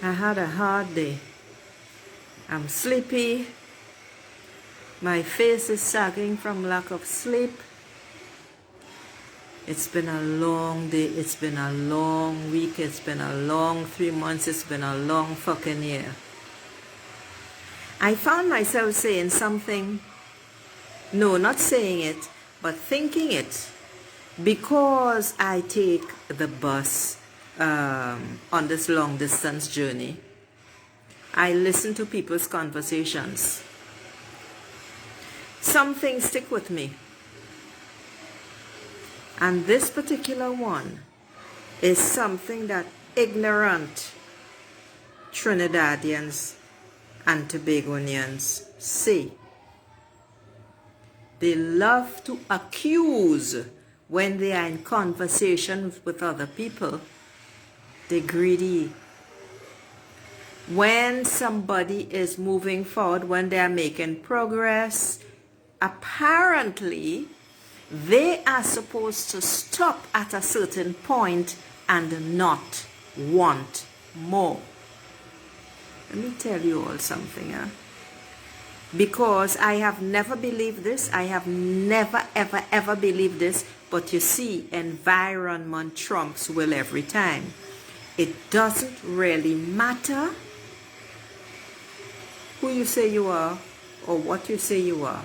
I had a hard day. I'm sleepy. My face is sagging from lack of sleep. It's been a long day. It's been a long week. It's been a long 3 months. It's been a long fucking year. I found myself saying something. No, not saying it, but thinking it. Because I take the bus on this long distance journey, I listen to people's conversations. Some things stick with me. And this particular one is something that ignorant Trinidadians and Tobagonians say. They love to accuse when they are in conversation with other people. They're greedy. When somebody is moving forward, when they are making progress, apparently they are supposed to stop at a certain point and not want more. Let me tell you all something, because I have never believed this. I have never, ever, ever believed this. But you see, environment trumps will every time. It doesn't really matter who you say you are or what you say you are.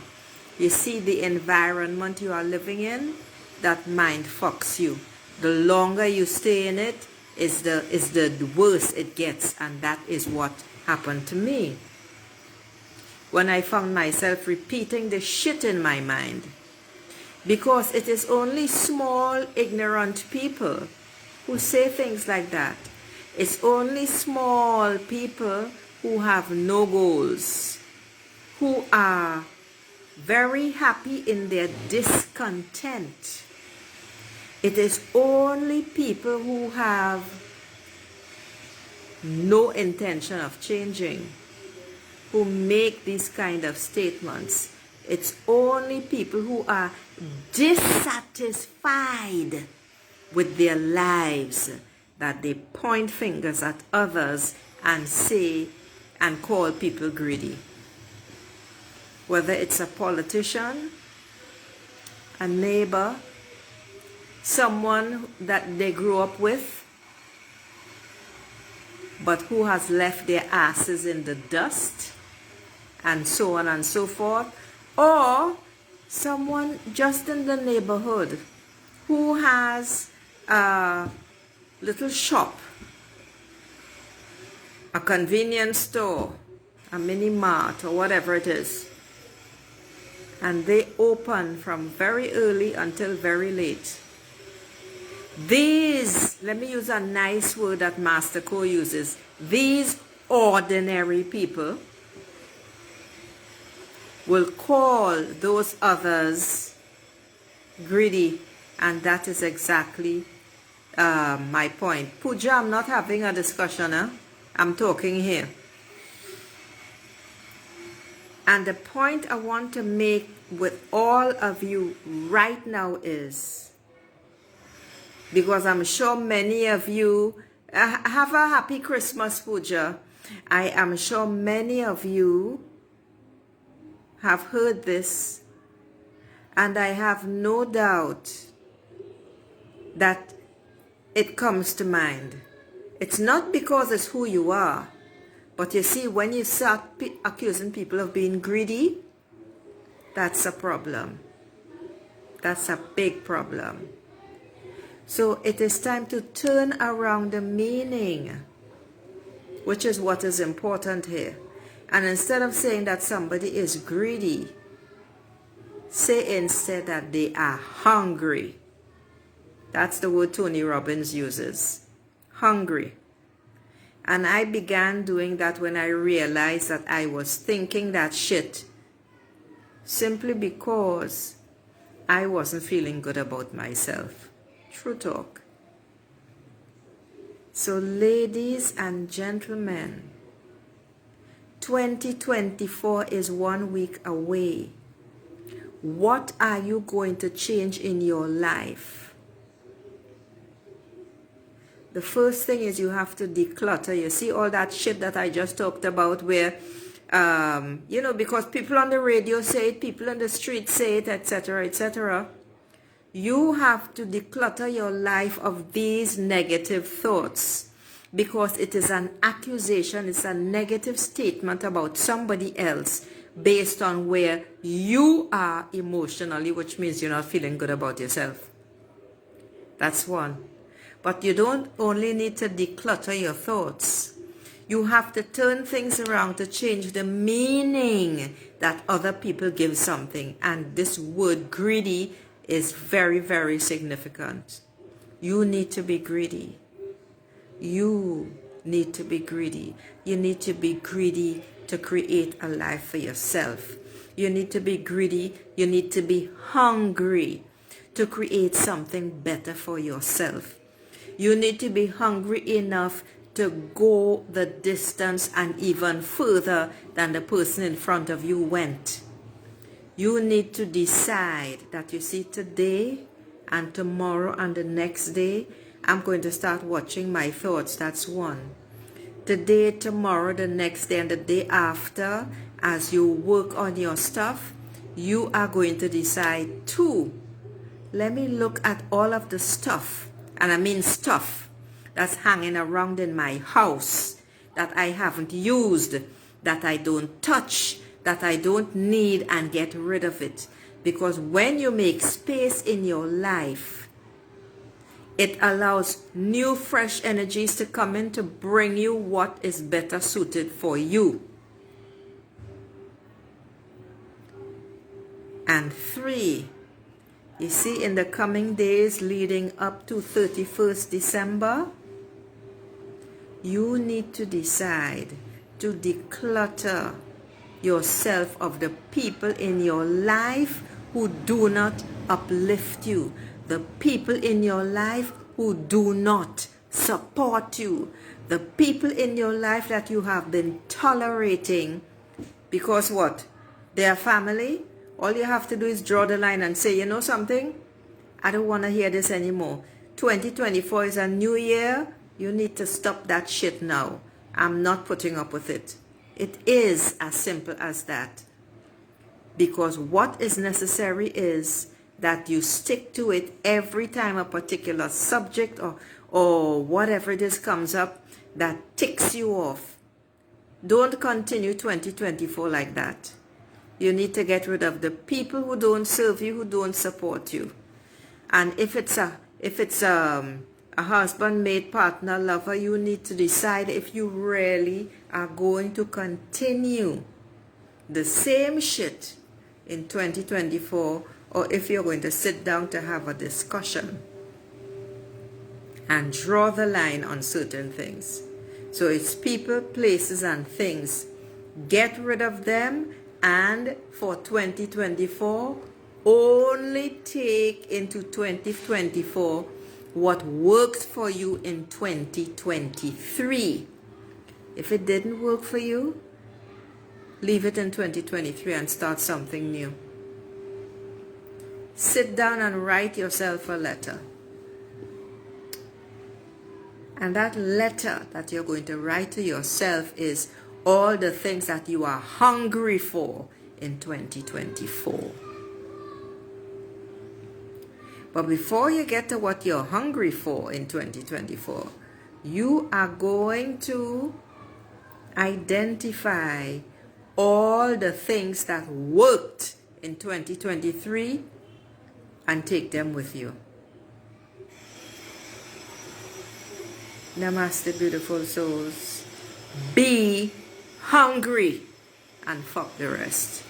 You see, the environment you are living in, that mind fucks you. The longer you stay in it, is the worse it gets. And that is what happened to me. When I found myself repeating the shit in my mind. Because it is only small, ignorant people who say things like that. It's only small people who have no goals, who are very happy in their discontent. It is only people who have no intention of changing who make these kind of statements. It's only people who are dissatisfied with their lives that they point fingers at others and say and call people greedy. Whether it's a politician, a neighbor, someone that they grew up with, but who has left their asses in the dust, and so on and so forth, or someone just in the neighborhood who has a little shop, a convenience store, a mini mart, or whatever it is, and they open from very early until very late. These, let me use a nice word that Master Co uses, these ordinary people will call those others greedy, and that is exactly my point. Pooja, I'm not having a discussion, I'm talking here. And the point I want to make with all of you right now is, because I'm sure many of you have a happy Christmas, Pooja. I am sure many of you have heard this, and I have no doubt that it comes to mind. It's not because it's who you are, but you see, when you start accusing people of being greedy, that's a problem. That's a big problem. So it is time to turn around the meaning, which is what is important here. And instead of saying that somebody is greedy, say instead that they are hungry. That's the word Tony Robbins uses. Hungry. And I began doing that when I realized that I was thinking that shit simply because I wasn't feeling good about myself. True talk. So ladies and gentlemen, 2024 is 1 week away. What are you going to change in your life? The first thing is you have to declutter. You see all that shit that I just talked about where, you know, because people on the radio say it, people on the street say it, etc., etc. You have to declutter your life of these negative thoughts because it is an accusation, it's a negative statement about somebody else based on where you are emotionally, which means you're not feeling good about yourself. That's one. But you don't only need to declutter your thoughts. You have to turn things around to change the meaning that other people give something. And this word greedy is very, very significant. You need to be greedy. You need to be greedy. You need to be greedy to create a life for yourself. You need to be greedy. You need to be hungry to create something better for yourself. You need to be hungry enough to go the distance and even further than the person in front of you went. You need to decide that, you see, today and tomorrow and the next day, I'm going to start watching my thoughts. That's one. Today, tomorrow, the next day, and the day after, as you work on your stuff, you are going to decide, two, let me look at all of the stuff, and I mean stuff, that's hanging around in my house that I haven't used, that I don't touch, that I don't need, and get rid of it. Because when you make space in your life, it allows new fresh energies to come in to bring you what is better suited for you. And three, you see, in the coming days leading up to 31st December, you need to decide to declutter yourself of the people in your life who do not uplift you, the people in your life who do not support you, the people in your life that you have been tolerating because what? They are family. All you have to do is draw the line and say, you know something? I don't want to hear this anymore. 2024 is a new year. You need to stop that shit now. I'm not putting up with it. It is as simple as that. Because what is necessary is that you stick to it every time a particular subject or whatever it is comes up that ticks you off. Don't continue 2024 like that. You need to get rid of the people who don't serve you, who don't support you. And if it's a husband, mate, partner, lover, you need to decide if you really are going to continue the same shit in 2024 or if you're going to sit down to have a discussion and draw the line on certain things. So it's people, places, and things. Get rid of them, and for 2024, only take into 2024 what works for you in 2023. If it didn't work for you, leave it in 2023 and start something new. Sit down and write yourself a letter. And that letter that you're going to write to yourself is all the things that you are hungry for in 2024. But before you get to what you're hungry for in 2024, you are going to identify all the things that worked in 2023 and take them with you. Namaste, beautiful souls. Be hungry and fuck the rest.